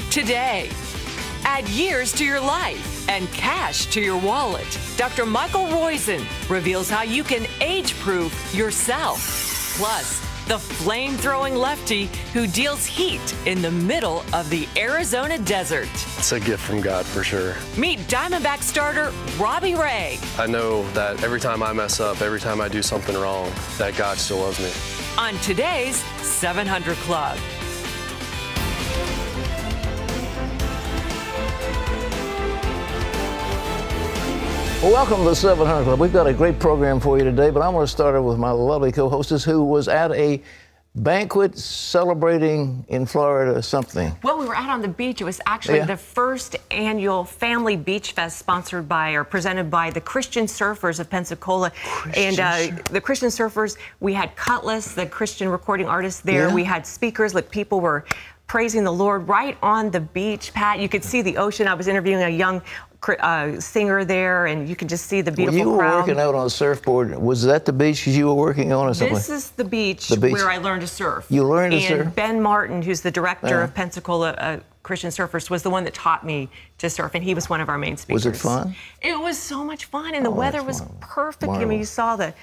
today. Add years to your life and cash to your wallet. Dr. Michael Roizen reveals how you can age-proof yourself. Plus, the flame-throwing lefty who deals heat in the middle of the Arizona desert. It's a gift from God for sure. Meet Diamondback starter Robbie Ray. I know that every time I mess up, every time I do something wrong, that God still loves me. On today's 700 Club. Well, welcome to the 700 Club. We've got a great program for you today, but I'm going to start it with my lovely co-hostess who was at a banquet celebrating in Florida something. Well, we were out on the beach. It was actually the first annual Family Beach Fest sponsored by or presented by the Christian Surfers of Pensacola. The Christian Surfers, we had Cutlass, the Christian recording artist there. Yeah. We had speakers, like people were praising the Lord right on the beach, Pat. You could see the ocean. I was interviewing a young singer there, and you can just see the beautiful crowd. You were working out on a surfboard. Was that the beach you were working on or something? This is the beach where I learned to surf. You learned to surf? And Ben Martin, who's the director of Pensacola Christian Surfers, was the one that taught me to surf, and he was one of our main speakers. Was it fun? It was so much fun, and the weather was perfect. Wonderful. I mean, you saw the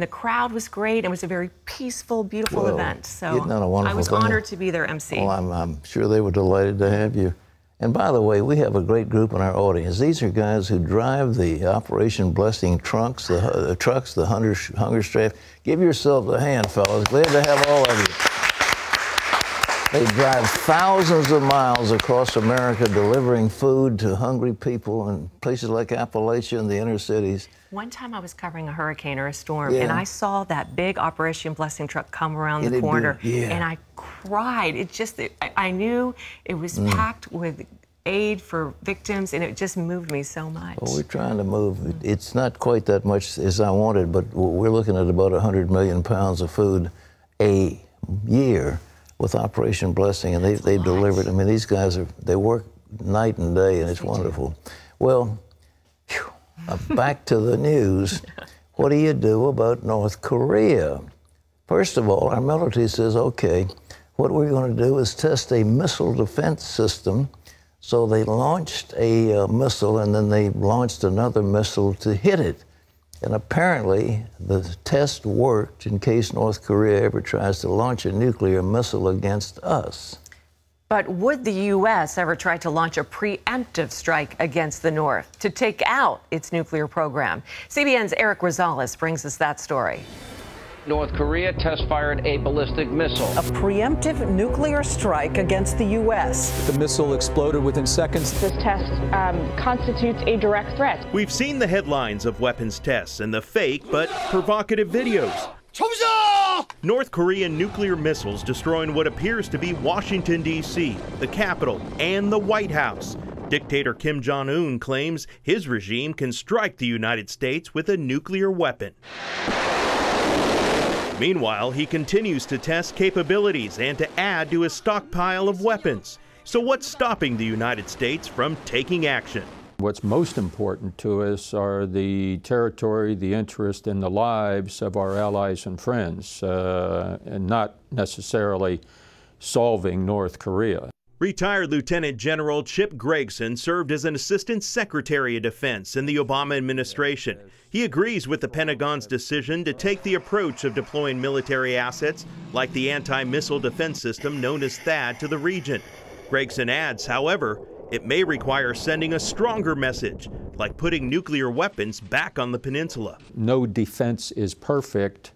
crowd was great. It was a very peaceful, beautiful event. So I was honored to be their MC. Well, I'm sure they were delighted to have you. And by the way, we have a great group in our audience. These are guys who drive the Operation Blessing trucks, the hunger strap. Give yourselves a hand, fellas. Glad to have all of you. They drive thousands of miles across America delivering food to hungry people in places like Appalachia and the inner cities. One time I was covering a hurricane or a storm, and I saw that big Operation Blessing truck come around the corner, and I cried. I knew it was packed with aid for victims, and it just moved me so much. Well, we're trying to move. It's not quite that much as I wanted, but we're looking at about 100 million pounds of food a year with Operation Blessing, and they delivered. I mean, these guys they work night and day, and it's wonderful. Well, back to the news. What do you do about North Korea? First of all, our military says, okay, what we're going to do is test a missile defense system. So they launched a missile, and then they launched another missile to hit it. And apparently, the test worked in case North Korea ever tries to launch a nuclear missile against us. But would the U.S. ever try to launch a preemptive strike against the North to take out its nuclear program? CBN's Eric Rosales brings us that story. North Korea test-fired a ballistic missile. A preemptive nuclear strike against the U.S. The missile exploded within seconds. This test constitutes a direct threat. We've seen the headlines of weapons tests and the fake but provocative videos. North Korean nuclear missiles destroying what appears to be Washington, D.C., the Capitol, and the White House. Dictator Kim Jong-un claims his regime can strike the United States with a nuclear weapon. Meanwhile, he continues to test capabilities and to add to his stockpile of weapons. So what's stopping the United States from taking action? What's most important to us are the territory, the interest, and the lives of our allies and friends, and not necessarily solving North Korea. Retired Lieutenant General Chip Gregson served as an Assistant Secretary of Defense in the Obama administration. He agrees with the Pentagon's decision to take the approach of deploying military assets like the anti-missile defense system known as THAAD to the region. Gregson adds, however, it may require sending a stronger message, like putting nuclear weapons back on the peninsula. No defense is perfect,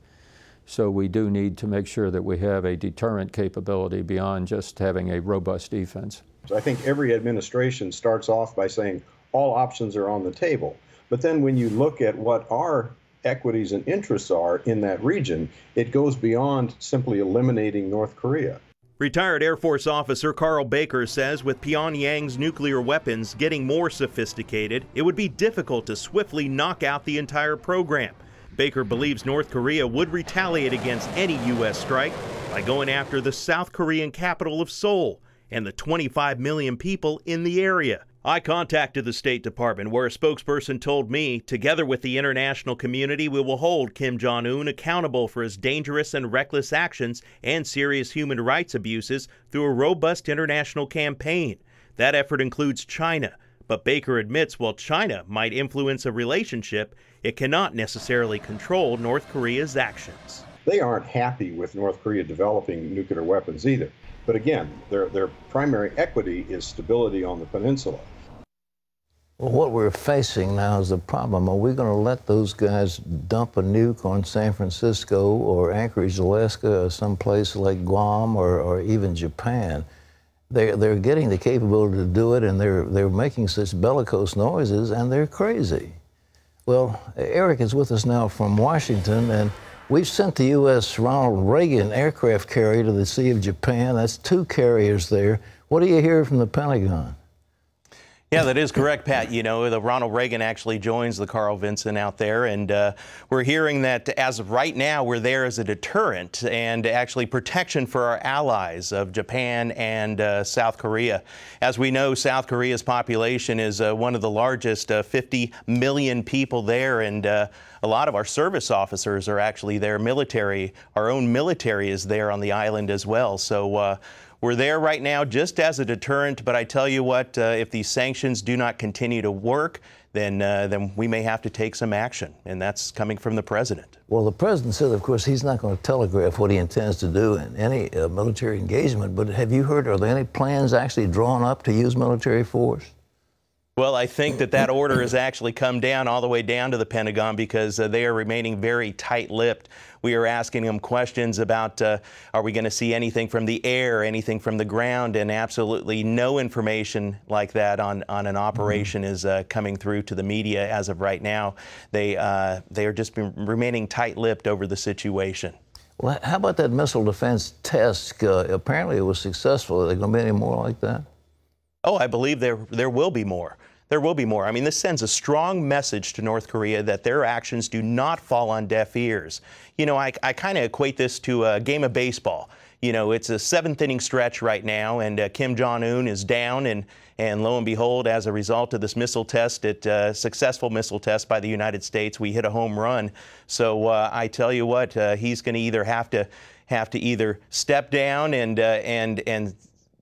so we do need to make sure that we have a deterrent capability beyond just having a robust defense. So I think every administration starts off by saying all options are on the table. But then when you look at what our equities and interests are in that region, it goes beyond simply eliminating North Korea. Retired Air Force officer Carl Baker says with Pyongyang's nuclear weapons getting more sophisticated, it would be difficult to swiftly knock out the entire program. Baker believes North Korea would retaliate against any U.S. strike by going after the South Korean capital of Seoul and the 25 million people in the area. I contacted the State Department, where a spokesperson told me, together with the international community, we will hold Kim Jong-un accountable for his dangerous and reckless actions and serious human rights abuses through a robust international campaign. That effort includes China, but Baker admits while China might influence a relationship, it cannot necessarily control North Korea's actions. They aren't happy with North Korea developing nuclear weapons either. But again, their primary equity is stability on the peninsula. Well, what we're facing now is the problem. Are we going to let those guys dump a nuke on San Francisco or Anchorage, Alaska, or someplace like Guam or even Japan? They're getting the capability to do it, and they're making such bellicose noises, and they're crazy. Well, Eric is with us now from Washington, and we've sent the U.S. Ronald Reagan aircraft carrier to the Sea of Japan. That's 2 carriers there. What do you hear from the Pentagon? Yeah, that is correct, Pat. You know, the Ronald Reagan actually joins the Carl Vinson out there, and we're hearing that as of right now, we're there as a deterrent and actually protection for our allies of Japan and South Korea. As we know, South Korea's population is one of the largest, 50 million people there, and a lot of our service officers are actually there. Military, our own military is there on the island as well. So we're there right now just as a deterrent, but I tell you what, if these sanctions do not continue to work, then we may have to take some action, and that's coming from the president. Well, the president said, of course, he's not going to telegraph what he intends to do in any military engagement, but have you heard, are there any plans actually drawn up to use military force? Well, I think that order has actually come down all the way down to the Pentagon because they are remaining very tight-lipped. We are asking them questions about are we going to see anything from the air, anything from the ground, and absolutely no information like that on an operation is coming through to the media as of right now. They are just remaining tight-lipped over the situation. Well, how about that missile defense test? Apparently it was successful. Are there going to be any more like that? Oh, I believe there will be more. There will be more. I mean, this sends a strong message to North Korea that their actions do not fall on deaf ears. You know, I kind of equate this to a game of baseball. You know, it's a 7th inning stretch right now, and Kim Jong-un is down, and lo and behold, as a result of this missile test, successful missile test by the United States, we hit a home run. So I tell you what, he's going to either have to either step down and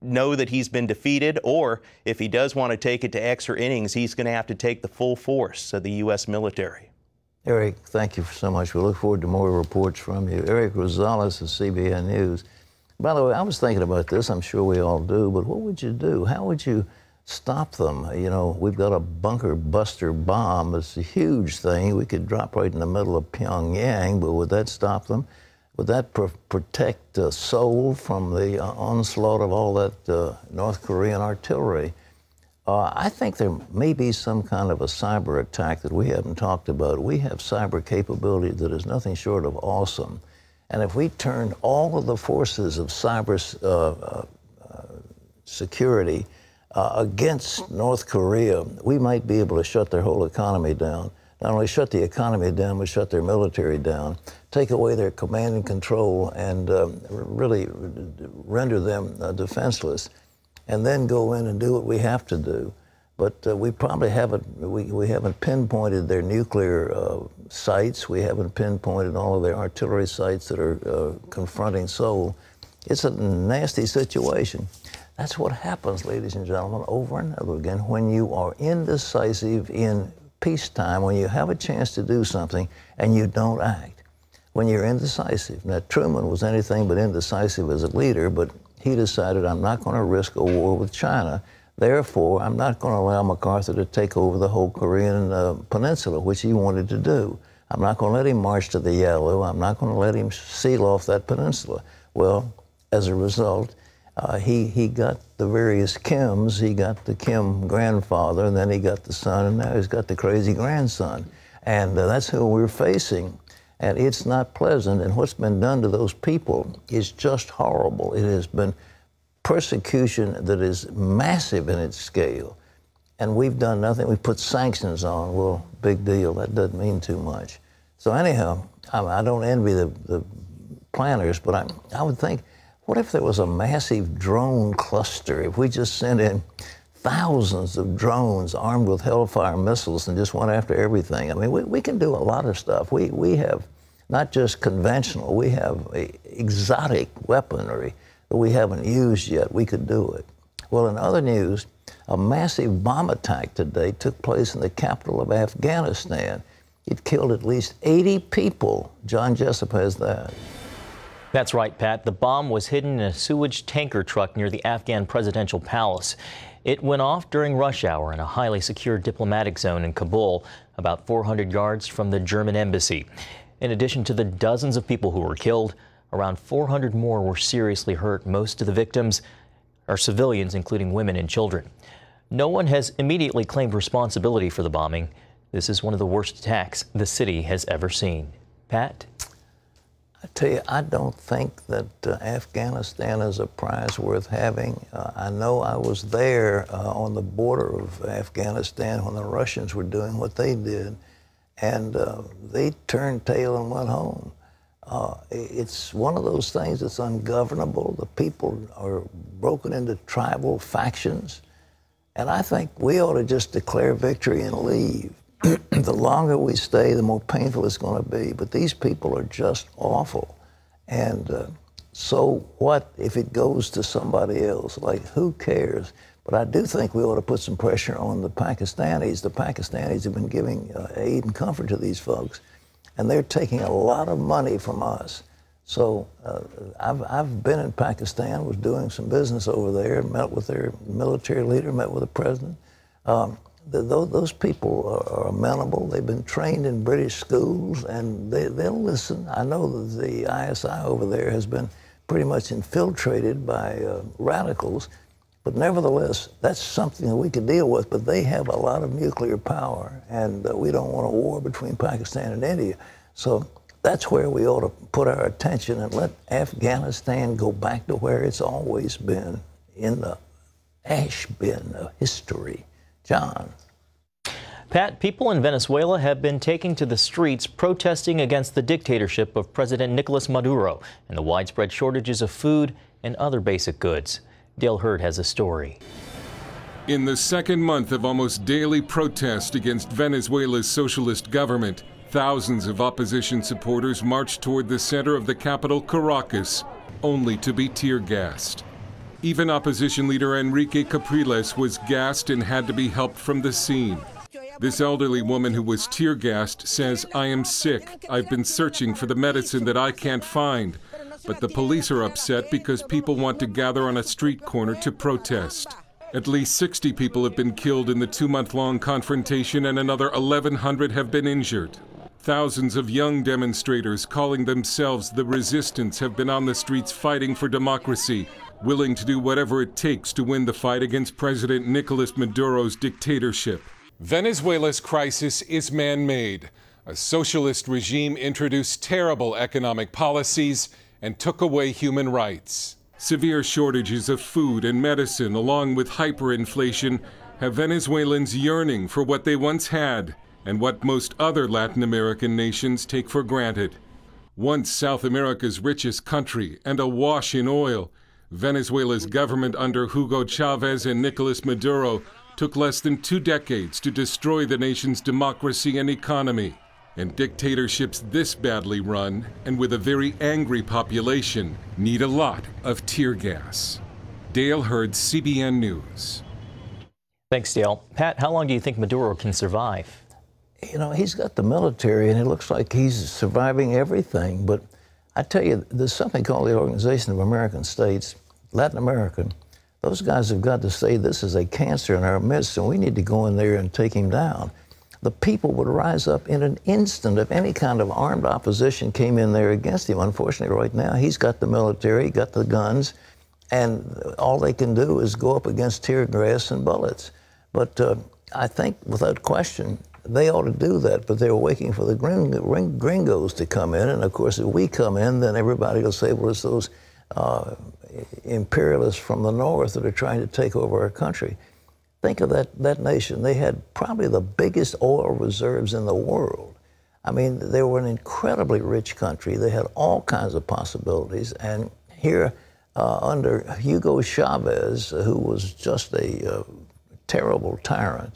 know that he's been defeated, or if he does want to take it to extra innings, he's going to have to take the full force of the U.S. military. Eric, thank you so much. We look forward to more reports from you. Eric Rosales of CBN News. By the way, I was thinking about this. I'm sure we all do, but what would you do? How would you stop them? You know, we've got a bunker buster bomb. It's a huge thing. We could drop right in the middle of Pyongyang, but would that stop them? Would that protect Seoul from the onslaught of all that North Korean artillery? I think there may be some kind of a cyber attack that we haven't talked about. We have cyber capability that is nothing short of awesome. And if we turned all of the forces of cyber security against North Korea, we might be able to shut their whole economy down. Not only shut the economy down, but shut their military down, take away their command and control, and really render them defenseless, and then go in and do what we have to do. But we probably haven't pinpointed their nuclear sites. We haven't pinpointed all of their artillery sites that are confronting Seoul. It's a nasty situation. That's what happens, ladies and gentlemen, over and over again when you are indecisive in peacetime, when you have a chance to do something and you don't act, when you're indecisive. Now, Truman was anything but indecisive as a leader, but he decided, I'm not going to risk a war with China. Therefore, I'm not going to allow MacArthur to take over the whole Korean peninsula, which he wanted to do. I'm not going to let him march to the Yalu. I'm not going to let him seal off that peninsula. Well, as a result, he got the various Kims. He got the Kim grandfather, and then he got the son, and now he's got the crazy grandson. And that's who we're facing. And it's not pleasant. And what's been done to those people is just horrible. It has been persecution that is massive in its scale. And we've done nothing. We put sanctions on. Well, big deal. That doesn't mean too much. So anyhow, I don't envy the planners, but I would think, what if there was a massive drone cluster? If we just sent in thousands of drones armed with Hellfire missiles and just went after everything. I mean, we can do a lot of stuff. We have not just conventional, we have exotic weaponry that we haven't used yet. We could do it. Well, in other news, a massive bomb attack today took place in the capital of Afghanistan. It killed at least 80 people. John Jessup has that. That's right, Pat. The bomb was hidden in a sewage tanker truck near the Afghan presidential palace. It went off during rush hour in a highly secure diplomatic zone in Kabul, about 400 yards from the German embassy. In addition to the dozens of people who were killed, around 400 more were seriously hurt. Most of the victims are civilians, including women and children. No one has immediately claimed responsibility for the bombing. This is one of the worst attacks the city has ever seen. Pat? I tell you, I don't think that Afghanistan is a prize worth having. I know I was there on the border of Afghanistan when the Russians were doing what they did, and they turned tail and went home. It's one of those things that's ungovernable. The people are broken into tribal factions, and I think we ought to just declare victory and leave. The longer we stay, the more painful it's going to be. But these people are just awful. And so what if it goes to somebody else? Like, who cares? But I do think we ought to put some pressure on the Pakistanis. The Pakistanis have been giving aid and comfort to these folks, and they're taking a lot of money from us. So I've been in Pakistan, was doing some business over there, met with their military leader, met with the president. Those people are amenable. They've been trained in British schools, and they'll listen. I know that the ISI over there has been pretty much infiltrated by radicals, but nevertheless, that's something that we could deal with. But they have a lot of nuclear power, and we don't want a war between Pakistan and India. So that's where we ought to put our attention and let Afghanistan go back to where it's always been, in the ash bin of history. John. Pat, people in Venezuela have been taking to the streets protesting against the dictatorship of President Nicolas Maduro and the widespread shortages of food and other basic goods. Dale Hurd has a story. In the second month of almost daily protest against Venezuela's socialist government, thousands of opposition supporters marched toward the center of the capital, Caracas, only to be tear-gassed. Even opposition leader Enrique Capriles was gassed and had to be helped from the scene. This elderly woman who was tear-gassed says, "I am sick. I've been searching for the medicine that I can't find." But the police are upset because people want to gather on a street corner to protest. At least 60 people have been killed in the 2-month-long confrontation, and another 1,100 have been injured. Thousands of young demonstrators calling themselves the resistance have been on the streets fighting for democracy, willing to do whatever it takes to win the fight against President Nicolas Maduro's dictatorship. Venezuela's crisis is man-made. A socialist regime introduced terrible economic policies and took away human rights. Severe shortages of food and medicine, along with hyperinflation, have Venezuelans yearning for what they once had and what most other Latin American nations take for granted. Once South America's richest country and awash in oil, Venezuela's government under Hugo Chavez and Nicolas Maduro took less than 2 decades to destroy the nation's democracy and economy. And dictatorships this badly run, and with a very angry population, need a lot of tear gas. Dale Hurd, CBN News. Thanks, Dale. Pat, how long do you think Maduro can survive? You know, he's got the military, and it looks like he's surviving everything. But I tell you, there's something called the Organization of American States, Latin American. Those guys have got to say this is a cancer in our midst, and we need to go in there and take him down. The people would rise up in an instant if any kind of armed opposition came in there against him. Unfortunately, right now, he's got the military, got the guns, and all they can do is go up against tear gas and bullets. But I think, without question, they ought to do that, but they're waiting for the gringos to come in. And, of course, if we come in, then everybody will say, well, it's those imperialists from the north that are trying to take over our country. Think of that nation. They had probably the biggest oil reserves in the world. I mean, they were an incredibly rich country. They had all kinds of possibilities. And here, under Hugo Chavez, who was just a terrible tyrant.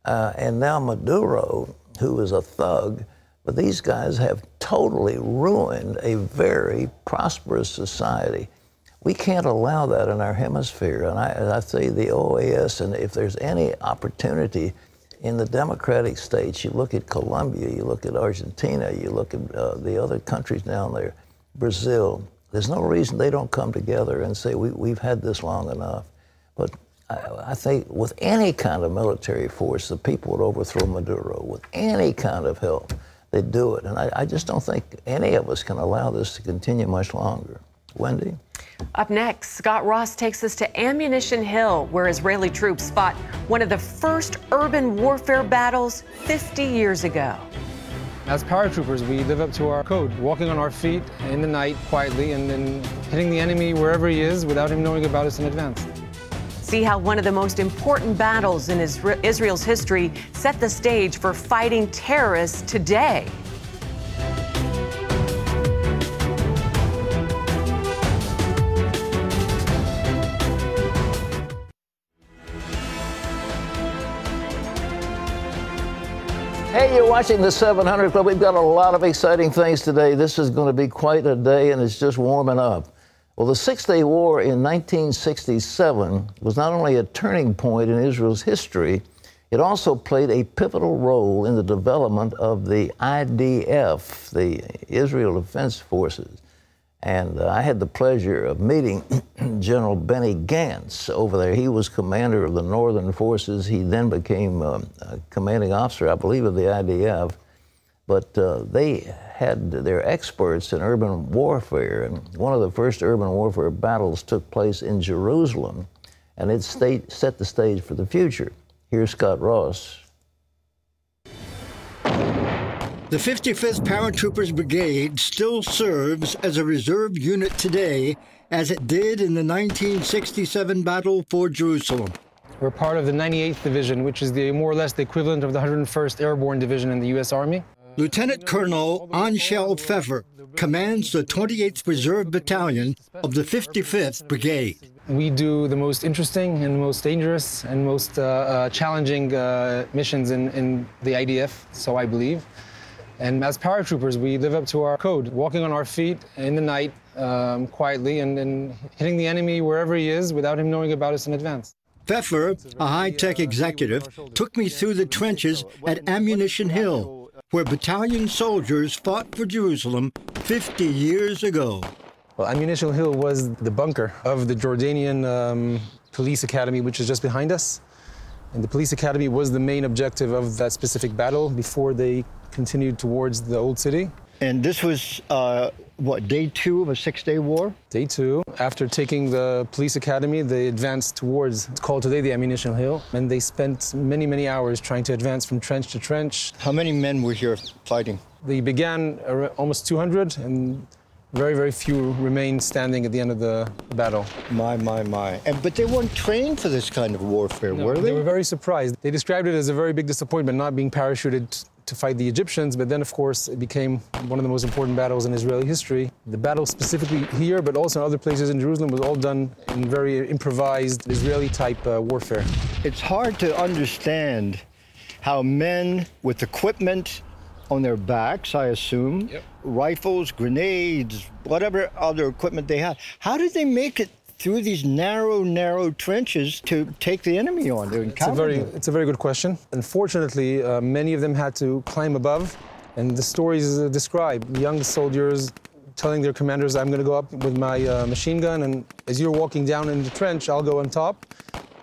And now Maduro, who is a thug, but these guys have totally ruined a very prosperous society. We can't allow that in our hemisphere. And I say the OAS, and if there's any opportunity in the democratic states, you look at Colombia, you look at Argentina, you look at the other countries down there, Brazil, there's no reason they don't come together and say, we've had this long enough. But I think with any kind of military force, the people would overthrow Maduro. With any kind of help, they'd do it. And I just don't think any of us can allow this to continue much longer. Wendy? Up next, Scott Ross takes us to Ammunition Hill, where Israeli troops fought one of the first urban warfare battles 50 years ago. As paratroopers, we live up to our code, walking on our feet in the night quietly and then hitting the enemy wherever he is without him knowing about us in advance. See how one of the most important battles in Israel's history set the stage for fighting terrorists today. Hey, you're watching the 700 Club. We've got a lot of exciting things today. This is going to be quite a day, and it's just warming up. Well, the Six-Day War in 1967 was not only a turning point in Israel's history, it also played a pivotal role in the development of the IDF, the Israel Defense Forces. And I had the pleasure of meeting General Benny Gantz over there. He was commander of the Northern Forces. He then became a commanding officer, I believe, of the IDF. But they had their experts in urban warfare. And one of the first urban warfare battles took place in Jerusalem. And it set the stage for the future. Here's Scott Ross. The 55th Paratroopers Brigade still serves as a reserve unit today, as it did in the 1967 battle for Jerusalem. We're part of the 98th Division, which is more or less the equivalent of the 101st Airborne Division in the U.S. Army. Lieutenant Colonel Anshel Pfeffer commands the 28th Reserve Battalion of the 55th Brigade. We do the most interesting and most dangerous and most challenging missions in the IDF, so I believe. And as paratroopers, we live up to our code, walking on our feet in the night quietly and hitting the enemy wherever he is without him knowing about us in advance. Pfeffer, a high-tech executive, took me through the trenches at Ammunition Hill, where battalion soldiers fought for Jerusalem 50 years ago. Well, Ammunition Hill was the bunker of the Jordanian police academy, which is just behind us. And the police academy was the main objective of that specific battle before they continued towards the old city. And this was, what, day 2 of a 6-day war? Day 2. After taking the police academy, they advanced towards, it's called today the Ammunition Hill, and they spent many, many hours trying to advance from trench to trench. How many men were here fighting? They began almost 200, and very, very few remained standing at the end of the battle. My. But they weren't trained for this kind of warfare, were they? They were very surprised. They described it as a very big disappointment not being parachuted to fight the Egyptians, but then, of course, it became one of the most important battles in Israeli history. The battle specifically here, but also in other places in Jerusalem, was all done in very improvised Israeli-type warfare. It's hard to understand how men with equipment on their backs, I assume, rifles, grenades, whatever other equipment they had, how did they make it through these narrow trenches to take the enemy on, to encounter them? It's a very good question. Unfortunately, many of them had to climb above, and the stories describe young soldiers telling their commanders, I'm going to go up with my machine gun, and as you're walking down in the trench, I'll go on top.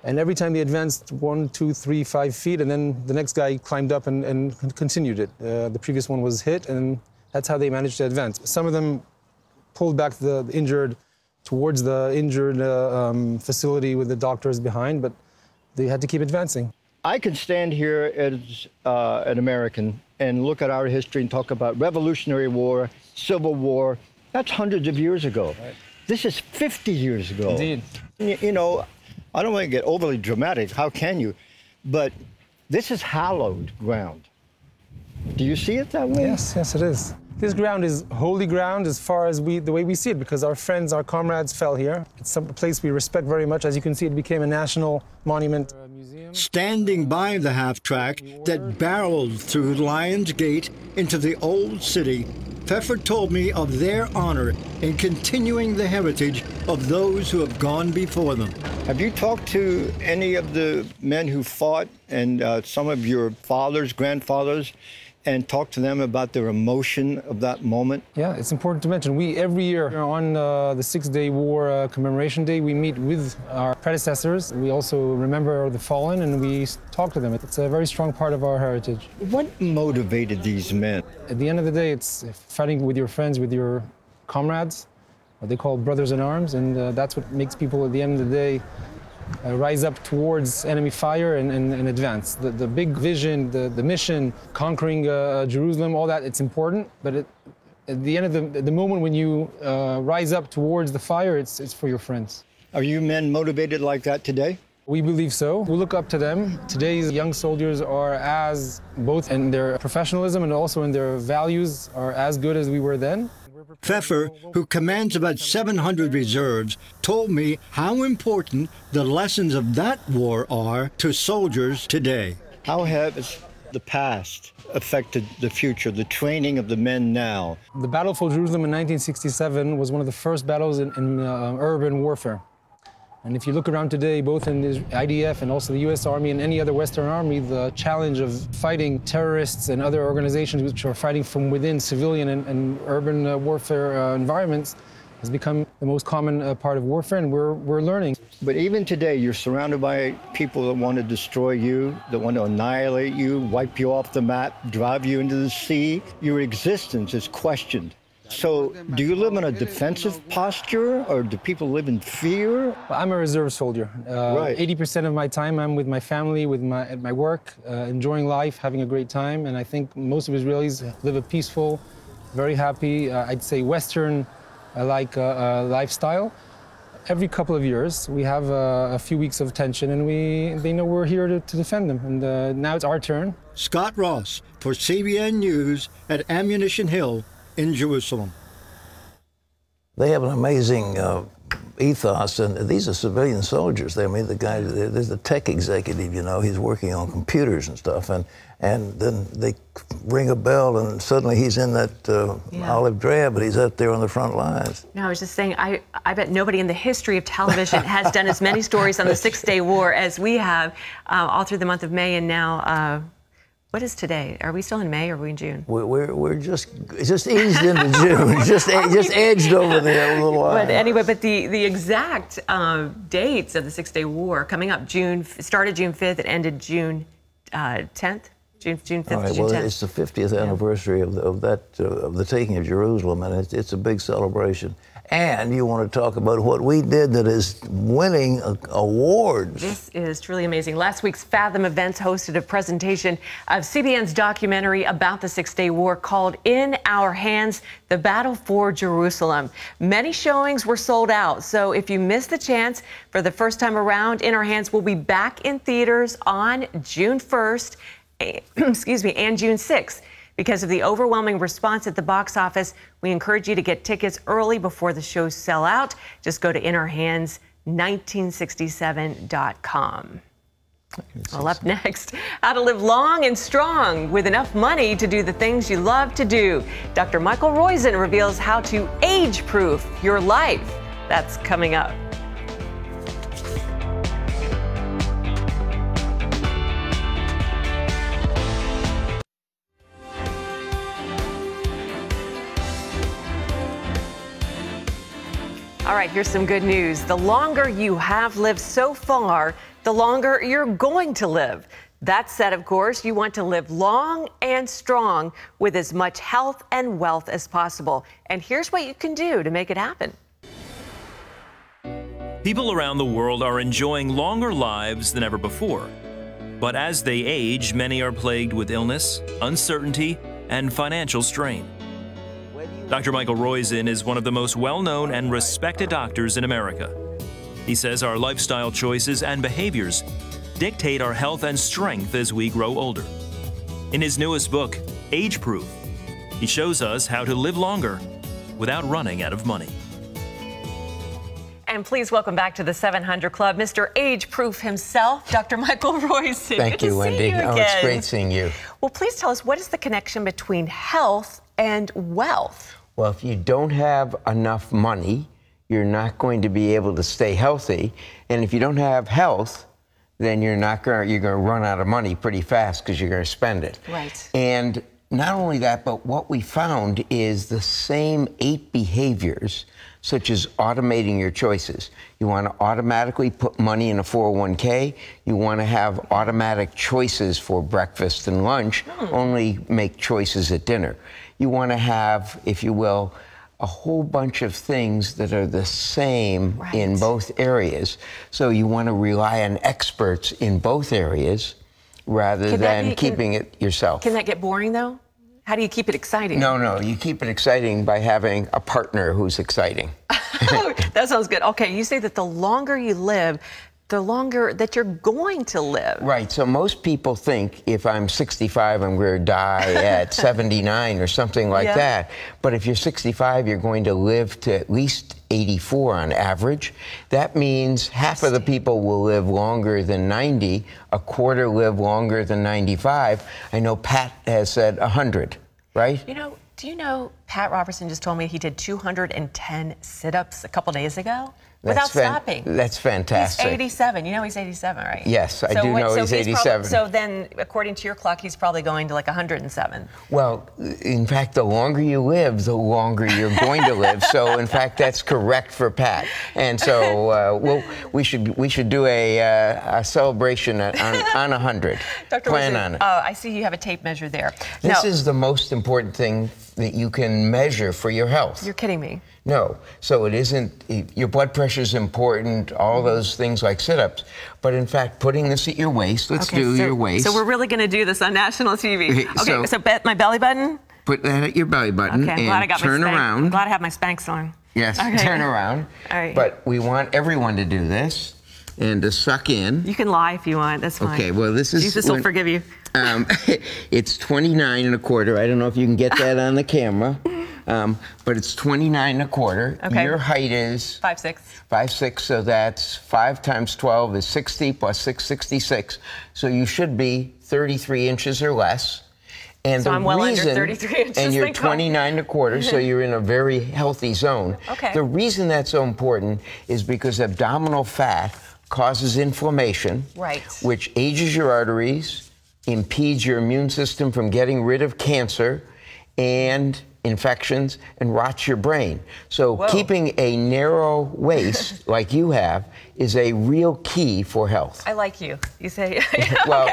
And every time they advanced 1, 2, 3, 5 feet, and then the next guy climbed up and continued it. The previous one was hit, and that's how they managed to advance. Some of them pulled back the injured towards the injured facility with the doctors behind, but they had to keep advancing. I can stand here as an American and look at our history and talk about Revolutionary War, Civil War. That's hundreds of years ago. Right. This is 50 years ago. Indeed. You know, I don't want to get overly dramatic. How can you? But this is hallowed ground. Do you see it that way? Yes, it is. This ground is holy ground as far as the way we see it, because our friends, our comrades fell here. It's a place we respect very much. As you can see, it became a national monument. Standing by the half-track that barreled through Lions Gate into the old city, Pfeffer told me of their honor in continuing the heritage of those who have gone before them. Have you talked to any of the men who fought and some of your fathers, grandfathers, and talk to them about their emotion of that moment? Yeah, it's important to mention. We, every year on the Six-Day War Commemoration Day, we meet with our predecessors. We also remember the fallen and we talk to them. It's a very strong part of our heritage. What motivated these men? At the end of the day, it's fighting with your friends, with your comrades, what they call brothers in arms, and that's what makes people, at the end of the day, rise up towards enemy fire and advance. The big vision, the mission, conquering Jerusalem, all that, it's important, but at the end of the moment when you rise up towards the fire, it's for your friends. Are you men motivated like that today? We believe so. We look up to them. Today's young soldiers are as, both in their professionalism and also in their values, are as good as we were then. Pfeffer, who commands about 700 reserves, told me how important the lessons of that war are to soldiers today. How has the past affected the future, the training of the men now? The Battle for Jerusalem in 1967 was one of the first battles in urban warfare. And if you look around today, both in the IDF and also the US Army and any other Western army, the challenge of fighting terrorists and other organizations which are fighting from within civilian and urban warfare environments has become the most common part of warfare, and we're learning. But even today, you're surrounded by people that want to destroy you, that want to annihilate you, wipe you off the map, drive you into the sea. Your existence is questioned. So do you live in a defensive posture, or do people live in fear? Well, I'm a reserve soldier. Right. 80% of my time I'm with my family, at my work, enjoying life, having a great time. And I think most of Israelis live a peaceful, very happy, I'd say Western-like lifestyle. Every couple of years, we have a few weeks of tension, and they know we're here to defend them. And now it's our turn. Scott Ross for CBN News at Ammunition Hill in Jerusalem. They have an amazing ethos, and these are civilian soldiers. I mean, the guy, there's a tech executive, you know, he's working on computers and stuff, and then they ring a bell, and suddenly he's in that olive drab, but he's out there on the front lines. No, I was just saying, I bet nobody in the history of television has done as many stories on the Six-Day War as we have all through the month of May, and now. What is today? Are we still in May or are we in June? We're just eased into June, just edged over there a little while. But anyway, the exact dates of the Six-Day War coming up, started June 5th, it ended June 10th. June 5th All right, to June 10th. well, it's the 50th anniversary of the taking of Jerusalem, and it's a big celebration. And you want to talk about what we did that is winning awards. This is truly amazing. Last week's Fathom Events hosted a presentation of CBN's documentary about the Six-Day War called In Our Hands, The Battle for Jerusalem. Many showings were sold out, so if you missed the chance for the first time around, In Our Hands will be back in theaters on June 1st, and June 6th. Because of the overwhelming response at the box office, we encourage you to get tickets early before the shows sell out. Just go to InOurHands1967.com. Well, up next, how to live long and strong with enough money to do the things you love to do. Dr. Michael Roizen reveals how to age-proof your life. That's coming up. All right, here's some good news. The longer you have lived so far, the longer you're going to live. That said, of course, you want to live long and strong with as much health and wealth as possible. And here's what you can do to make it happen. People around the world are enjoying longer lives than ever before. But as they age, many are plagued with illness, uncertainty, and financial strain. Dr. Michael Roizen is one of the most well-known and respected doctors in America. He says our lifestyle choices and behaviors dictate our health and strength as we grow older. In his newest book, Age Proof, He shows us how to live longer without running out of money. And please welcome back to the 700 Club, Mr. Age Proof himself, Dr. Michael Roizen. Thank you, Wendy. Oh, it's great seeing you. Well, please tell us, what is the connection between health and wealth? Well, if you don't have enough money, you're not going to be able to stay healthy. And if you don't have health, then you're going to run out of money pretty fast because you're going to spend it. Right. And not only that, but what we found is the same 8 behaviors, such as automating your choices. You want to automatically put money in a 401k. You want to have automatic choices for breakfast and lunch, only make choices at dinner. You want to have, if you will, a whole bunch of things that are the same in both areas. So you want to rely on experts in both areas rather than keeping it yourself. Can that get boring, though? How do you keep it exciting? No, you keep it exciting by having a partner who's exciting. That sounds good. Okay, you say that the longer you live, the longer that you're going to live. Right, so most people think if I'm 65, I'm going to die at 79 or something like that. But if you're 65, you're going to live to at least 84 on average. That means half of the people will live longer than 90, a quarter live longer than 95. I know Pat has said 100, right? You know, do you know Pat Robertson just told me he did 210 sit-ups a couple days ago? Without stopping. That's fantastic. He's 87. You know he's 87, right? Yes, I do know he's 87. So then, according to your clock, he's probably going to like 107. Well, in fact, the longer you live, the longer you're going to live. So, in fact, that's correct for Pat. And so, we should do a celebration on 100. Dr. Plan Roizen, on it. I see you have a tape measure there. This is the most important thing that you can measure for your health. You're kidding me. No, so it isn't, your blood pressure is important, all those things like sit-ups, but in fact, putting this at your waist, let's do your waist. So we're really going to do this on national TV. Okay, so my belly button? Put that at your belly button and turn around. Glad I have my Spanx on. Yes, turn around. All right. But we want everyone to do this and to suck in. You can lie if you want, that's fine. Okay, well this is... Jesus will forgive you. It's 29 1/4. I don't know if you can get that on the camera. But it's 29 1/4. Okay. Your height is 5'6". 5'6", so that's 5 times 12 is 60 plus 6, 66. So you should be 33 inches or less. And so I'm well under 33 inches. And you're 29 1/4, so you're in a very healthy zone. Okay. The reason that's so important is because abdominal fat causes inflammation, which ages your arteries, impedes your immune system from getting rid of cancer and infections, and rots your brain. So keeping a narrow waist like you have is a real key for health. I like you. You say, well,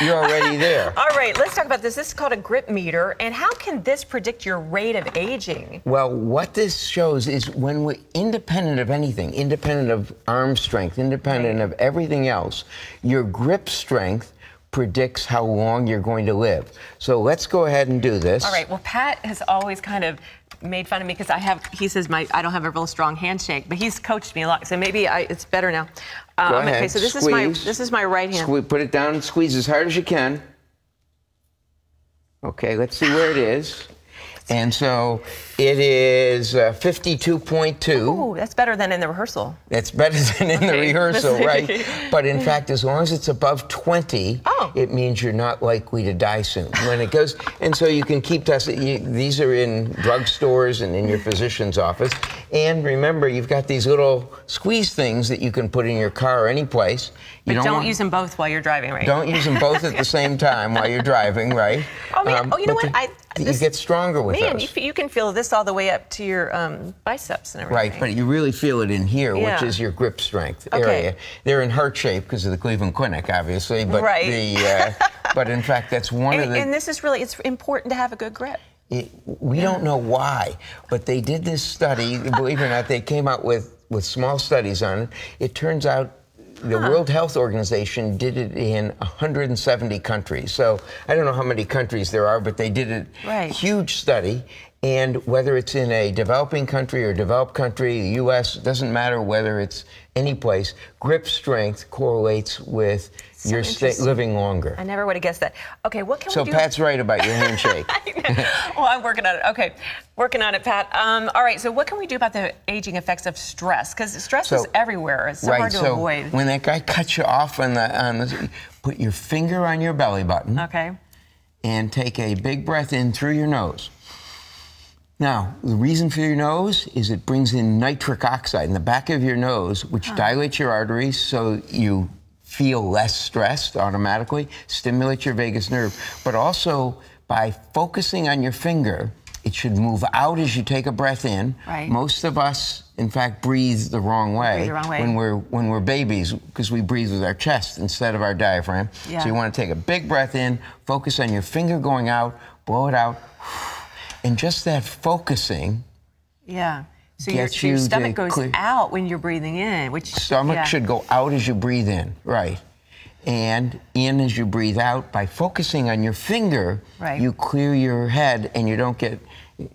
you're already there. All right, let's talk about this. This is called a grip meter, and how can this predict your rate of aging? Well, what this shows is when we're independent of anything, independent of arm strength, independent of everything else, your grip strength predicts how long you're going to live. So let's go ahead and do this. All right, well, Pat has always kind of made fun of me because he says I don't have a real strong handshake, but he's coached me a lot, so maybe it's better now. Go ahead. Okay, so this is my right hand. Put it down and squeeze as hard as you can. Okay, let's see where it is. And so it is 52.2. Oh, that's better than in the rehearsal. That's better than in the rehearsal, right? But in fact, as long as it's above 20, it means you're not likely to die soon. When it goes, and so you can keep testing. These are in drugstores and in your physician's office. And remember, you've got these little squeeze things that you can put in your car or any place. But don't use them both while you're driving, right? Don't use them both at the same time while you're driving, right? Oh, man. You know what? You get stronger with those. You can feel this all the way up to your biceps and everything. Right, but you really feel it in here, which is your grip strength area. They're in heart shape because of the Cleveland Clinic, obviously. But but in fact, that's one of the... And this is really, it's important to have a good grip. We don't know why, but they did this study. Believe it or not, they came out with small studies on it. It turns out the World Health Organization did it in 170 countries. So I don't know how many countries there are, but they did a huge study. And whether it's in a developing country or developed country, the U.S., it doesn't matter whether it's any place, grip strength correlates with your living longer. I never would have guessed that. Okay, what can we do? So Pat's right about your handshake. Well, I'm working on it. Okay, working on it, Pat. All right, so what can we do about the aging effects of stress? Because stress is everywhere. It's so hard to avoid. When that guy cuts you off on the, put your finger on your belly button. Okay. And take a big breath in through your nose. Now, the reason for your nose is it brings in nitric oxide in the back of your nose, which dilates your arteries so you feel less stressed automatically, stimulates your vagus nerve. But also, by focusing on your finger, it should move out as you take a breath in. Right. Most of us, in fact, breathe the wrong way, when we're babies, because we breathe with our chest instead of our diaphragm. Yeah. So you want to take a big breath in, focus on your finger going out, blow it out. And just that focusing. Yeah. So your stomach goes out when you're breathing in, which stomach should go out as you breathe in, right? And in as you breathe out. By focusing on your finger, you clear your head and you don't get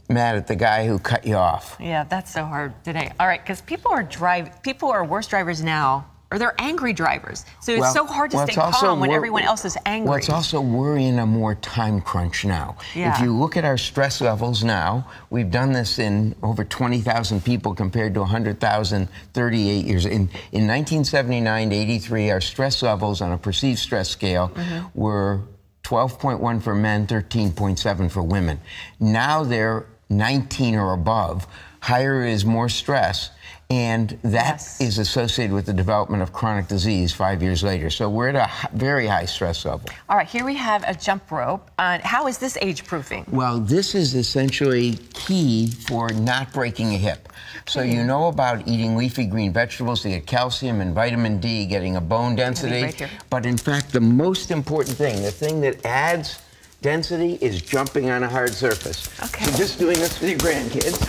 mad at the guy who cut you off. Yeah, that's so hard today. All right, because people are worse drivers now, or they're angry drivers. So it's so hard to stay calm when everyone else is angry. Well, it's also we're in a more time crunch now. Yeah. If you look at our stress levels now, we've done this in over 20,000 people compared to 100,000 38 years. In 1979 to 83, our stress levels on a perceived stress scale were 12.1 for men, 13.7 for women. Now they're 19 or above. Higher is more stress. And that is associated with the development of chronic disease 5 years later. So we're at a very high stress level. All right, here we have a jump rope. How is this age-proofing? Well, this is essentially key for not breaking a hip. So you know about eating leafy green vegetables to get calcium and vitamin D, getting a bone density. Right here. But in fact, the most important thing, the thing that adds density is jumping on a hard surface. Okay. So just doing this with your grandkids.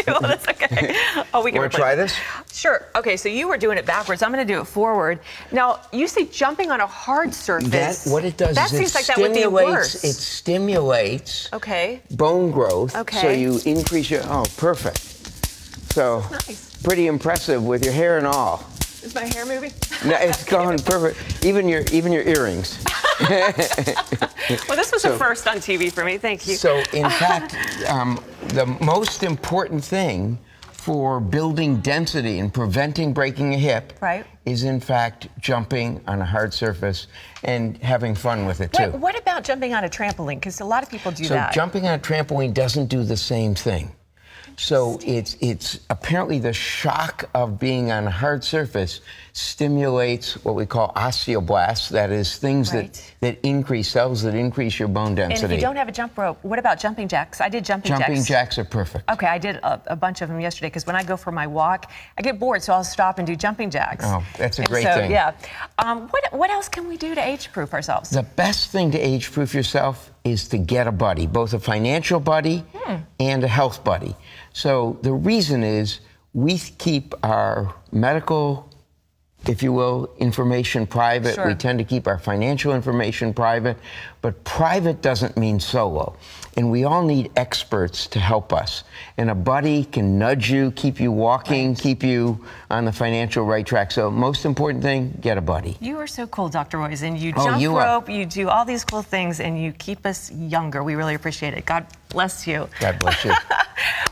Oh, that's okay. Oh, we can Want to try this? Sure. Okay, so you were doing it backwards. I'm going to do it forward. Now, you say jumping on a hard surface. What it does that is seems like that would be worse. It stimulates okay. bone growth. Okay. So you increase your, perfect. So pretty impressive with your hair and all. Is my hair moving? No, it's going perfect. Even your earrings. Well, this was a first on TV for me. Thank you. So, in fact, the most important thing for building density and preventing breaking a hip is, in fact, jumping on a hard surface and having fun with it, too. What about jumping on a trampoline? Because a lot of people do that. So jumping on a trampoline doesn't do the same thing. So it's apparently the shock of being on a hard surface stimulates what we call osteoblasts, that is things that increase cells that increase your bone density. And if you don't have a jump rope, what about jumping jacks? I did jumping jacks. Jumping jacks are perfect. Okay, I did a bunch of them yesterday because when I go for my walk, I get bored, so I'll stop and do jumping jacks. Oh, that's a great thing. Yeah. What else can we do to age-proof ourselves? The best thing to age-proof yourself is to get a buddy, both a financial buddy and a health buddy. So the reason is we keep our medical, if you will, information private. Sure. We tend to keep our financial information private, but private doesn't mean solo. And we all need experts to help us. And a buddy can nudge you, keep you walking, keep you on the financial right track. So most important thing, get a buddy. You are so cool, Dr. Roizen. You jump rope, you do all these cool things, and you keep us younger. We really appreciate it. God bless you. God bless you.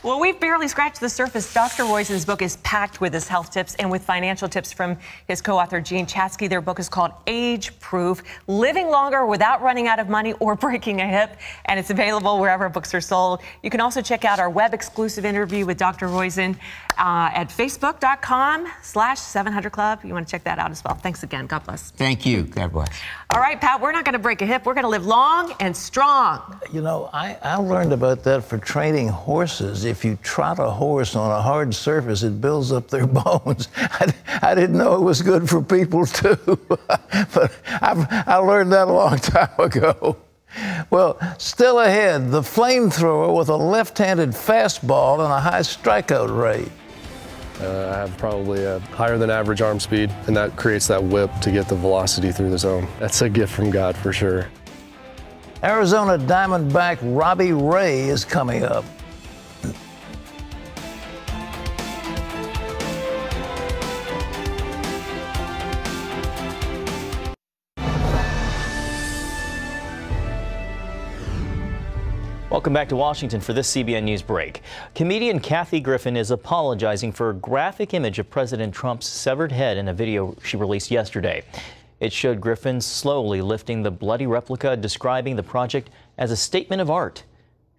Well, we've barely scratched the surface. Dr. Roizen's book is packed with his health tips and with financial tips from his co-author, Gene Chatsky. Their book is called Age Proof, Living Longer Without Running Out of Money or Breaking a Hip, and it's available wherever books are sold. You can also check out our web-exclusive interview with Dr. Roizen at facebook.com/700club. You want to check that out as well. Thanks again. God bless. Thank you. God bless. All right, Pat, we're not going to break a hip. We're going to live long and strong. You know, I learned about that for training horses. If you trot a horse on a hard surface, it builds up their bones. I didn't know it was good for people, too. But I learned that a long time ago. Well, still ahead, the flamethrower with a left-handed fastball and a high strikeout rate. I have probably a higher than average arm speed, and that creates that whip to get the velocity through the zone. That's a gift from God for sure. Arizona Diamondback Robbie Ray is coming up. Welcome back to Washington for this CBN News break. Comedian Kathy Griffin is apologizing for a graphic image of President Trump's severed head in a video she released yesterday. It showed Griffin slowly lifting the bloody replica, describing the project as a statement of art.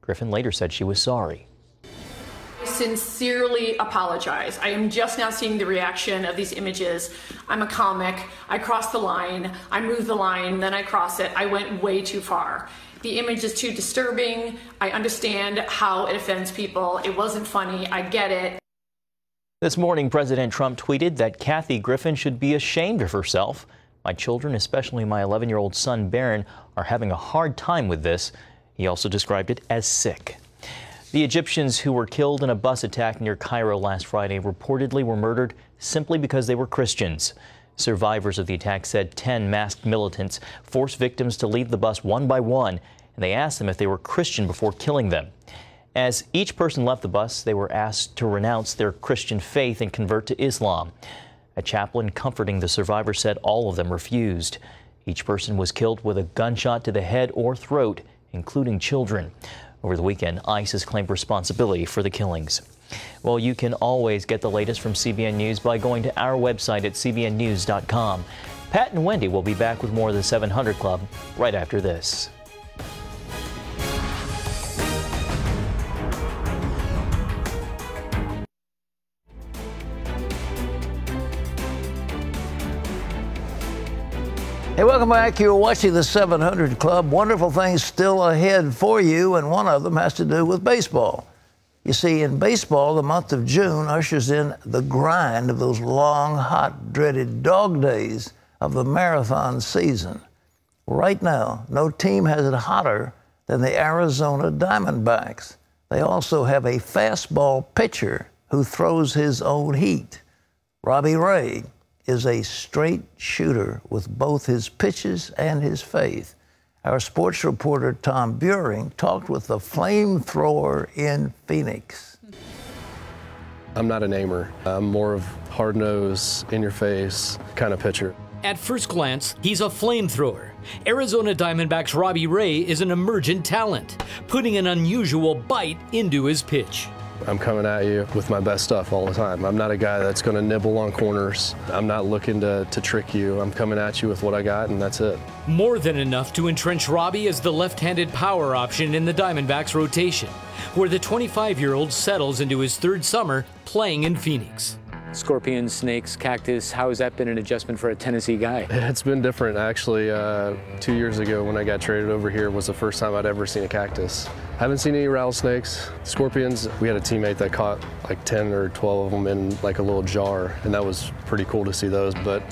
Griffin later said she was sorry. I sincerely apologize. I am just now seeing the reaction of these images. I'm a comic. I crossed the line. I moved the line, then I cross it. I went way too far. The image is too disturbing. I understand how it offends people. It wasn't funny. I get it. This morning, President Trump tweeted that Kathy Griffin should be ashamed of herself. My children, especially my 11-year-old son Barron, are having a hard time with this. He also described it as sick. The Egyptians who were killed in a bus attack near Cairo last Friday reportedly were murdered simply because they were Christians. Survivors of the attack said 10 masked militants forced victims to leave the bus one by one, and they asked them if they were Christian before killing them. As each person left the bus, they were asked to renounce their Christian faith and convert to Islam. A chaplain comforting the survivors said all of them refused. Each person was killed with a gunshot to the head or throat, including children. Over the weekend, ISIS claimed responsibility for the killings. Well, you can always get the latest from CBN News by going to our website at cbnnews.com. Pat and Wendy will be back with more of the 700 Club right after this. Hey, welcome back. You're watching the 700 Club. Wonderful things still ahead for you, and one of them has to do with baseball. You see, in baseball, the month of June ushers in the grind of those long, hot, dreaded dog days of the marathon season. Right now, no team has it hotter than the Arizona Diamondbacks. They also have a fastball pitcher who throws his own heat. Robbie Ray is a straight shooter with both his pitches and his faith. Our sports reporter Tom Buring talked with the flamethrower in Phoenix. I'm not a namer. I'm more of hard-nosed, in-your-face kind of pitcher. At first glance, he's a flamethrower. Arizona Diamondbacks Robbie Ray is an emergent talent, putting an unusual bite into his pitch. I'm coming at you with my best stuff all the time. I'm not a guy that's going to nibble on corners. I'm not looking to trick you. I'm coming at you with what I got, and that's it. More than enough to entrench Robbie as the left-handed power option in the Diamondbacks rotation, where the 25-year-old settles into his third summer playing in Phoenix. Scorpions, snakes, cactus, how has that been an adjustment for a Tennessee guy? It's been different, actually. 2 years ago when I got traded over here was the first time I'd ever seen a cactus. Haven't seen any rattlesnakes. Scorpions, we had a teammate that caught like 10 or 12 of them in like a little jar, and that was pretty cool to see those, but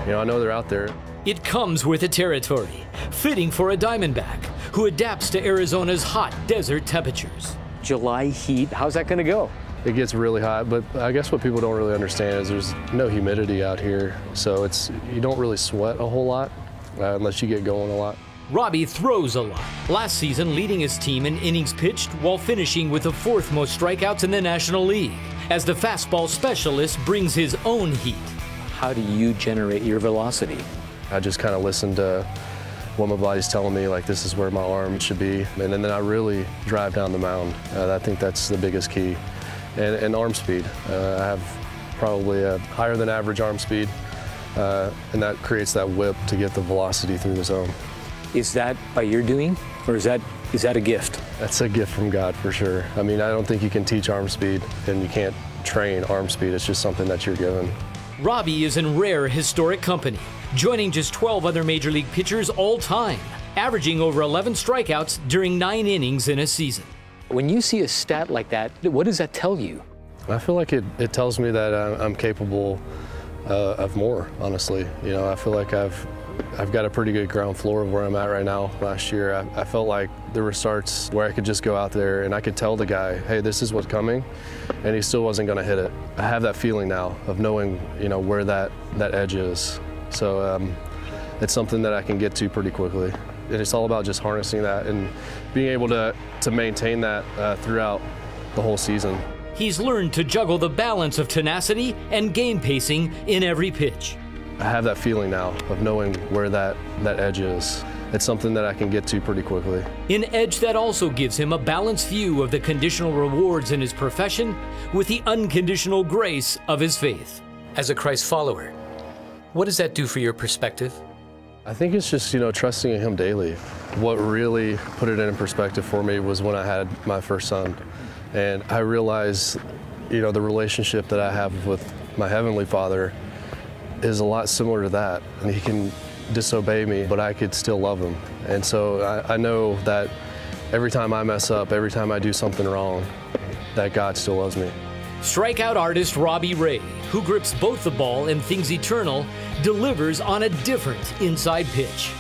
you know, I know they're out there. It comes with the territory, fitting for a Diamondback who adapts to Arizona's hot desert temperatures. July heat, how's that going to go? It gets really hot, but I guess what people don't really understand is there's no humidity out here, so you don't really sweat a whole lot unless you get going a lot. Robbie throws a lot, last season leading his team in innings pitched while finishing with the fourth most strikeouts in the National League, as the fastball specialist brings his own heat. How do you generate your velocity? I just kind of listen to what my body's telling me, like this is where my arm should be, and then I really drive down the mound. I think that's the biggest key. And arm speed. I have probably a higher than average arm speed, and that creates that whip to get the velocity through the zone. Is that by your doing, or is that a gift? That's a gift from God for sure. I mean, I don't think you can teach arm speed, and you can't train arm speed. It's just something that you're given. Robbie is in rare historic company, joining just 12 other Major League pitchers all time, averaging over 11 strikeouts during 9 innings in a season. When you see a stat like that, what does that tell you? I feel like it tells me that I'm capable of more, honestly. You know, I feel like I've got a pretty good ground floor of where I'm at right now. Last year, I felt like there were starts where I could just go out there and I could tell the guy, hey, this is what's coming, and he still wasn't going to hit it. I have that feeling now of knowing, you know, where that edge is. So it's something that I can get to pretty quickly. it's all about just harnessing that and being able to maintain that throughout the whole season. He's learned to juggle the balance of tenacity and game pacing in every pitch. I have that feeling now of knowing where that edge is. It's something that I can get to pretty quickly. An edge that also gives him a balanced view of the conditional rewards in his profession with the unconditional grace of his faith. As a Christ follower, what does that do for your perspective? I think it's just, trusting in him daily. What really put it in perspective for me was when I had my first son. And I realized, the relationship that I have with my Heavenly Father is a lot similar to that. And he can disobey me, but I could still love him. And so I know that every time I mess up, every time I do something wrong, that God still loves me. Strikeout artist Robbie Ray, who grips both the ball and things eternal, delivers on a different inside pitch.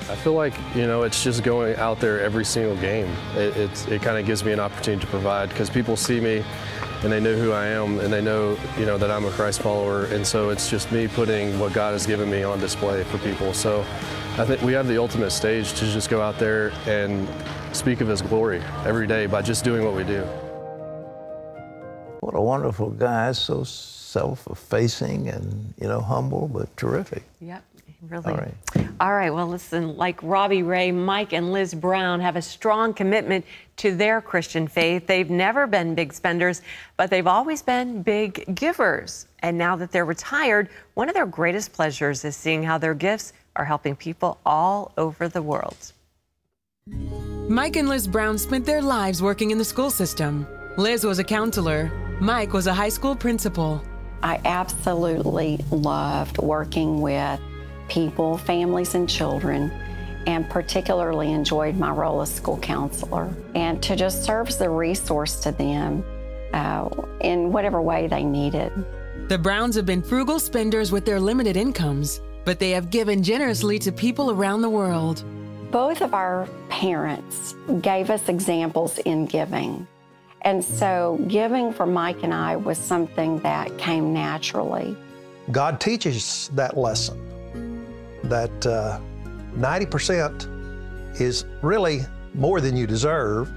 I feel like, it's just going out there every single game. It kind of gives me an opportunity to provide, because people see me and they know who I am, and they know, that I'm a Christ follower. And so it's just me putting what God has given me on display for people. So I think we have the ultimate stage to just go out there and speak of his glory every day by just doing what we do. What a wonderful guy, so self-effacing and, humble, but terrific. Yep, really. All right, well, listen, like Robbie Ray, Mike and Liz Brown have a strong commitment to their Christian faith. They've never been big spenders, but they've always been big givers. And now that they're retired, one of their greatest pleasures is seeing how their gifts are helping people all over the world. Mike and Liz Brown spent their lives working in the school system. Liz was a counselor. Mike was a high school principal. I absolutely loved working with people, families, and children, and particularly enjoyed my role as school counselor, and to just serve as a resource to them in whatever way they needed. The Browns have been frugal spenders with their limited incomes, but they have given generously to people around the world. Both of our parents gave us examples in giving. And so giving for Mike and I was something that came naturally. God teaches that lesson, that 90% is really more than you deserve.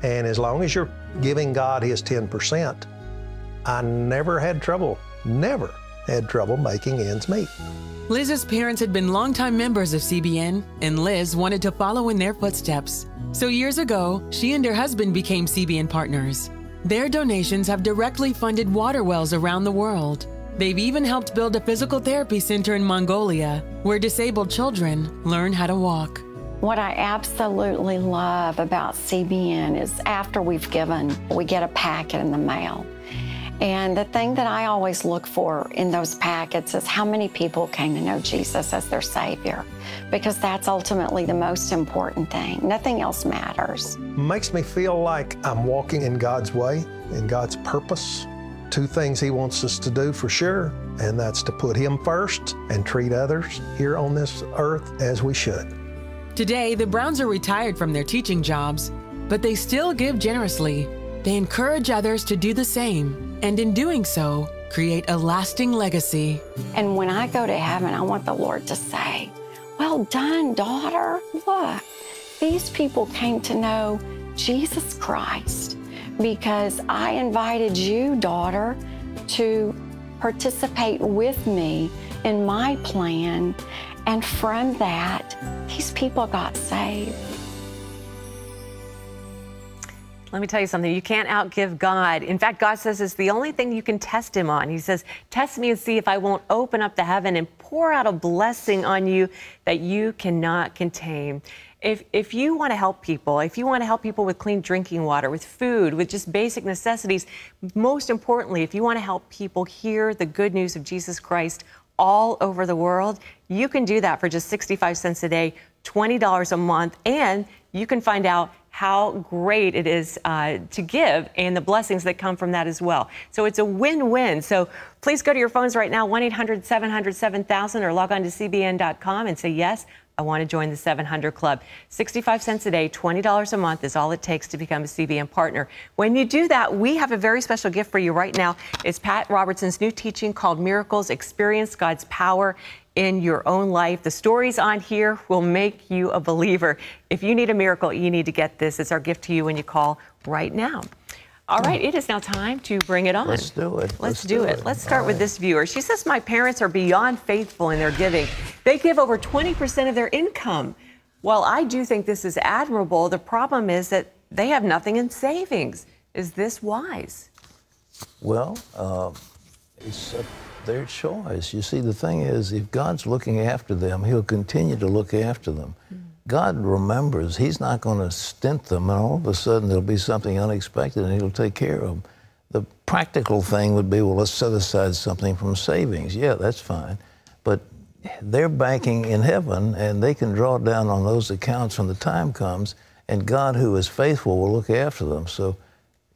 And as long as you're giving God his 10%, I never had trouble making ends meet. Liz's parents had been longtime members of CBN, and Liz wanted to follow in their footsteps. So years ago, she and her husband became CBN partners. Their donations have directly funded water wells around the world. They've even helped build a physical therapy center in Mongolia, where disabled children learn how to walk. What I absolutely love about CBN is after we've given, we get a packet in the mail. And the thing that I always look for in those packets is how many people came to know Jesus as their Savior, because that's ultimately the most important thing. Nothing else matters. Makes me feel like I'm walking in God's way, in God's purpose. Two things he wants us to do for sure, and that's to put him first and treat others here on this earth as we should. Today, the Browns are retired from their teaching jobs, but they still give generously. They encourage others to do the same, and in doing so, create a lasting legacy. And when I go to heaven, I want the Lord to say, "Well done, daughter. Look, these people came to know Jesus Christ because I invited you, daughter, to participate with me in my plan. And from that, these people got saved." Let me tell you something. You can't outgive God. In fact, God says it's the only thing you can test him on. He says, test me and see if I won't open up the heaven and pour out a blessing on you that you cannot contain. If you want to help people, if you want to help people with clean drinking water, with food, with just basic necessities, most importantly, if you want to help people hear the good news of Jesus Christ all over the world, you can do that for just 65 cents a day, $20 a month, and you can find out how great it is to give and the blessings that come from that as well. So it's a win-win. So please go to your phones right now, 1-800-700-7000, or log on to cbn.com and say, yes, I want to join the 700 Club. 65 cents a day, $20 a month is all it takes to become a CBN partner. When you do that, we have a very special gift for you right now. It's Pat Robertson's new teaching called Miracles, Experience God's Power in your own life. The stories on here will make you a believer. If you need a miracle, you need to get this. It's our gift to you when you call right now. All right, it is now time to bring it on. Let's do it. Let's do it. Let's start with this viewer. She says, my parents are beyond faithful in their giving. They give over 20% of their income. While I do think this is admirable, the problem is that they have nothing in savings. Is this wise? Well, it's their choice. You see, the thing is, if God's looking after them, he'll continue to look after them. God remembers. He's not going to stint them, and all of a sudden there'll be something unexpected, and he'll take care of them. The practical thing would be, well, let's set aside something from savings. Yeah, that's fine. But they're banking in heaven, and they can draw down on those accounts when the time comes, and God, who is faithful, will look after them. So,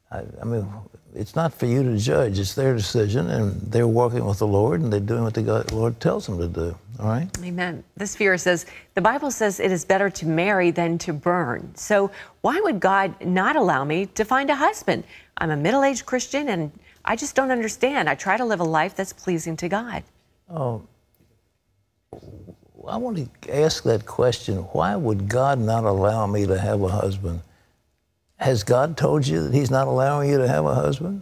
I mean, it's not for you to judge. It's their decision, and they're working with the Lord, and they're doing what the Lord tells them to do. All right? Amen. This viewer says, the Bible says it is better to marry than to burn. So why would God not allow me to find a husband? I'm a middle-aged Christian, and I just don't understand. I try to live a life that's pleasing to God. Oh, I want to ask that question. Why would God not allow me to have a husband? Has God told you that he's not allowing you to have a husband?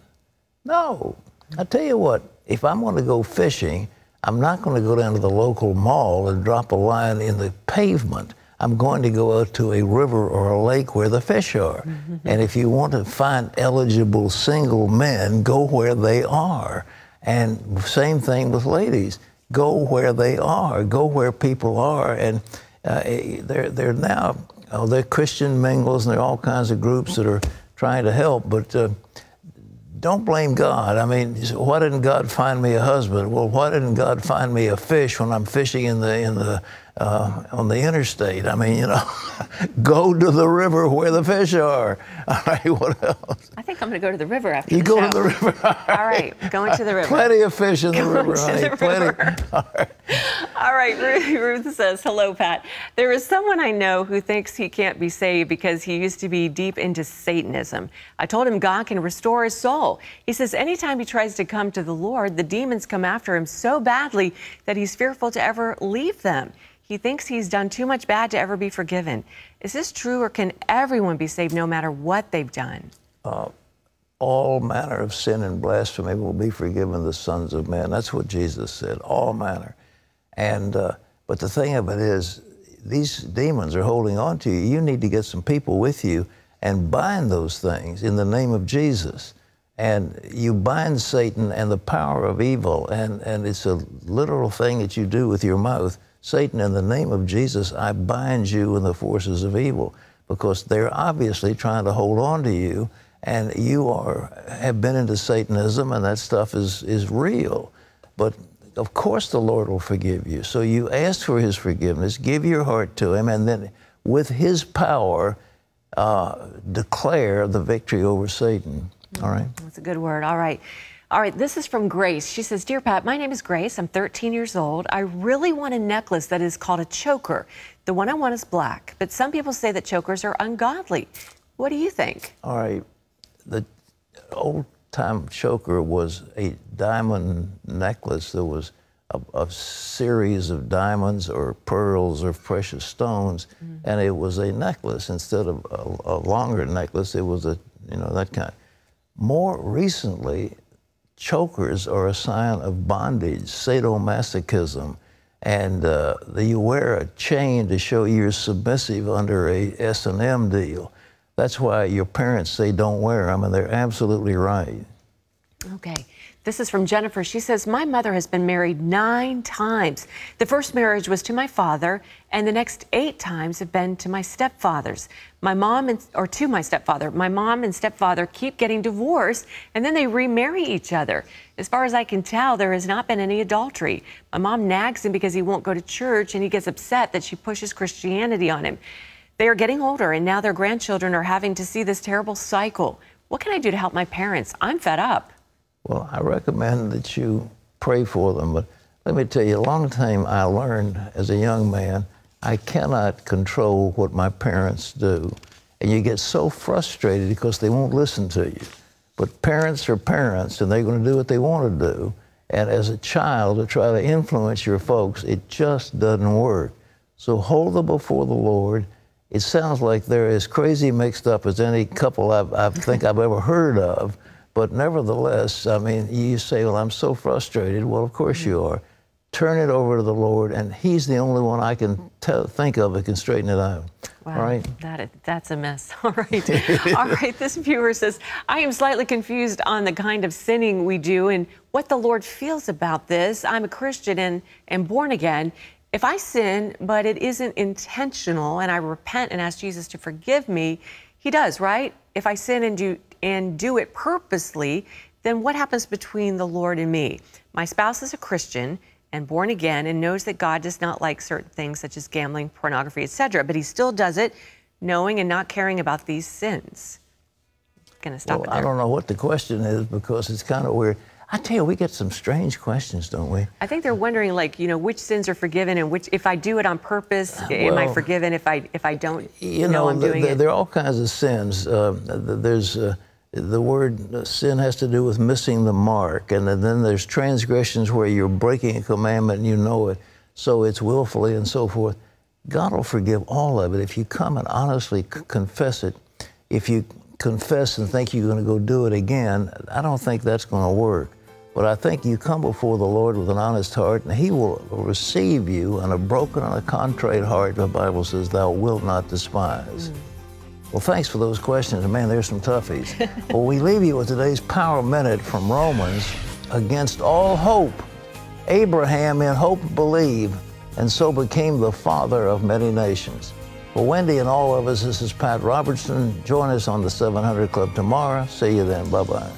No. I tell you what, if I'm going to go fishing, I'm not going to go down to the local mall and drop a line in the pavement. I'm going to go out to a river or a lake where the fish are. And if you want to find eligible single men, go where they are. And same thing with ladies. Go where they are. Go where people are. And they're now, they're Christian mingles, and there are all kinds of groups that are trying to help. But don't blame God. I mean, why didn't God find me a husband? Well, why didn't God find me a fish when I'm fishing on the interstate? I mean, you know, go to the river where the fish are. All right, what else? I think I'm going to go to the river after you the go show. to the river. All right, going to the river. Plenty of fish in the river, honey. Plenty. All right, Ruth says, hello, Pat. There is someone I know who thinks he can't be saved because he used to be deep into Satanism. I told him God can restore his soul. He says anytime he tries to come to the Lord, the demons come after him so badly that he's fearful to ever leave them. He thinks he's done too much bad to ever be forgiven. Is this true, or can everyone be saved no matter what they've done? All manner of sin and blasphemy will be forgiven the sons of men. That's what Jesus said, all manner. And but the thing of it is, these demons are holding on to you. You need to get some people with you and bind those things in the name of Jesus. And you bind Satan and the power of evil, and it's a literal thing that you do with your mouth. Satan, in the name of Jesus, I bind you and the forces of evil, because they're obviously trying to hold on to you, and you have been into Satanism, and that stuff is real. But of course the Lord will forgive you. So you ask for his forgiveness, give your heart to him, and then with his power, declare the victory over Satan. All right? That's a good word. All right. All right, this is from Grace. She says, Dear Pat, my name is Grace. I'm 13 years old. I really want a necklace that is called a choker. The one I want is black, but some people say that chokers are ungodly. What do you think? All right. The old-time choker was a diamond necklace. There was a series of diamonds or pearls or precious stones, and it was a necklace. Instead of a longer necklace, it was a, that kind. More recently, chokers are a sign of bondage, sadomasochism, and you wear a chain to show you're submissive under a S&M deal. That's why your parents say don't wear them, and they're absolutely right. Okay. This is from Jennifer. She says, my mother has been married 9 times. The first marriage was to my father, and the next 8 times have been to my stepfathers. My mom to my stepfather. My mom and stepfather keep getting divorced, and then they remarry each other. As far as I can tell, there has not been any adultery. My mom nags him because he won't go to church, and he gets upset that she pushes Christianity on him. They are getting older, and now their grandchildren are having to see this terrible cycle. What can I do to help my parents? I'm fed up. Well, I recommend that you pray for them, but let me tell you, a long time I learned as a young man, I cannot control what my parents do. And you get so frustrated because they won't listen to you. But parents are parents, and they're going to do what they want to do. And as a child, to try to influence your folks, it just doesn't work. So hold them before the Lord. It sounds like they're as crazy mixed up as any couple I think I've ever heard of. But nevertheless, I mean, you say, well, I'm so frustrated. Well, of course you are. Turn it over to the Lord, and He's the only one I can think of that can straighten it out. Wow, right? That's a mess. All right. All right, this viewer says, I am slightly confused on the kind of sinning we do and what the Lord feels about this. I'm a Christian and born again. If I sin, but it isn't intentional, and I repent and ask Jesus to forgive me, He does, right? If I sin and do it purposely, then what happens between the Lord and me? My spouse is a Christian and born again and knows that God does not like certain things such as gambling, pornography, etc., but he still does it knowing and not caring about these sins. I'm gonna stop it there. I don't know what the question is because it's kind of weird. I tell you, we get some strange questions, don't we? I think they're wondering, like, you know, which sins are forgiven and which, if I do it on purpose, am I forgiven? If I don't, you know I'm doing it. There are all kinds of sins. There's the word sin has to do with missing the mark, and then there's transgressions where you're breaking a commandment and you know it, so it's willfully and so forth. God will forgive all of it if you come and honestly confess it. If you confess and think you're going to go do it again, I don't think that's going to work. But I think you come before the Lord with an honest heart, and He will receive you, and a broken and a contrite heart, the Bible says, thou wilt not despise. Well, thanks for those questions. Man, there's some toughies. Well, we leave you with today's Power Minute from Romans. Against all hope, Abraham in hope believed, and so became the father of many nations. For Wendy and all of us, this is Pat Robertson. Join us on the 700 Club tomorrow. See you then. Bye-bye.